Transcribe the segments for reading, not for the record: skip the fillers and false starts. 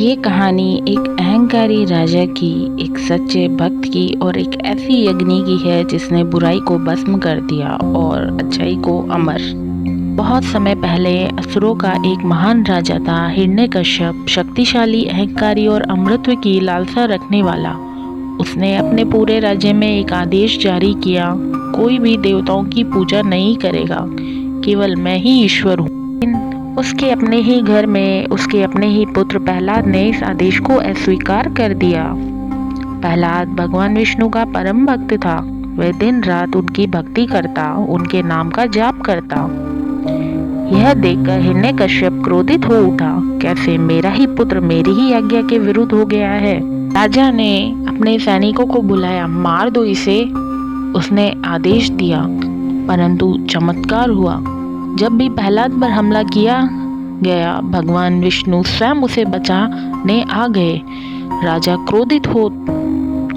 ये कहानी एक अहंकारी राजा की, एक सच्चे भक्त की और एक ऐसी अग्नि की है जिसने बुराई को भस्म कर दिया और अच्छाई को अमर। बहुत समय पहले असुरों का एक महान राजा था, हिरण्यकश्यप। शक्तिशाली, अहंकारी और अमृत की लालसा रखने वाला। उसने अपने पूरे राज्य में एक आदेश जारी किया, कोई भी देवताओं की पूजा नहीं करेगा, केवल मैं ही ईश्वर हूँ। उसके अपने ही घर में उसके अपने ही पुत्र प्रहलाद ने इस आदेश को अस्वीकार कर दिया। प्रहलाद भगवान विष्णु का परम भक्त था। वह दिन रात उनकी भक्ति करता, उनके नाम का जाप करता। यह देखकर हिरण्यकश्यप क्रोधित हो उठा। कैसे मेरा ही पुत्र मेरी ही आज्ञा के विरुद्ध हो गया है। राजा ने अपने सैनिकों को बुलाया, मार दो इसे, उसने आदेश दिया। परंतु चमत्कार हुआ। जब भी प्रहलाद पर हमला किया गया, भगवान विष्णु स्वयं उसे बचाने आ गए। राजा क्रोधित हो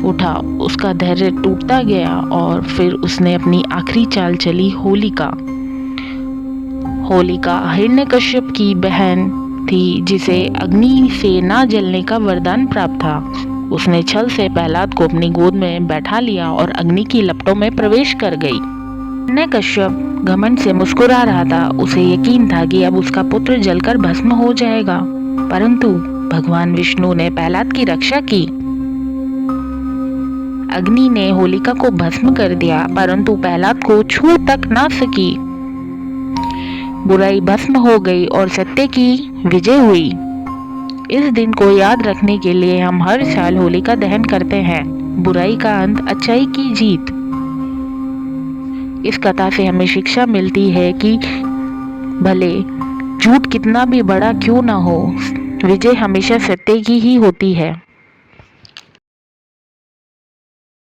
उठा, उसका धैर्य टूटता गया और फिर उसने अपनी आखिरी चाल चली। होलिका हिरण्यकश्यप की बहन थी, जिसे अग्नि से ना जलने का वरदान प्राप्त था। उसने छल से प्रहलाद को अपनी गोद में बैठा लिया और अग्नि की लपटों में प्रवेश कर गई। हिरण्यकश्यप घमंड से मुस्कुरा रहा था। उसे यकीन था कि अब उसका पुत्र जलकर भस्म हो जाएगा, परंतु भगवान विष्णु ने प्रहलाद की रक्षा की। अग्नि ने होलिका को भस्म कर दिया, परंतु प्रहलाद को छू तक ना सकी। बुराई भस्म हो गई और सत्य की विजय हुई। इस दिन को याद रखने के लिए हम हर साल होलिका दहन करते हैं। बुराई का अंत, अच्छाई की जीत। इस कथा से हमें शिक्षा मिलती है कि भले झूठ कितना भी बड़ा क्यों ना हो, विजय हमेशा सत्य की ही होती है।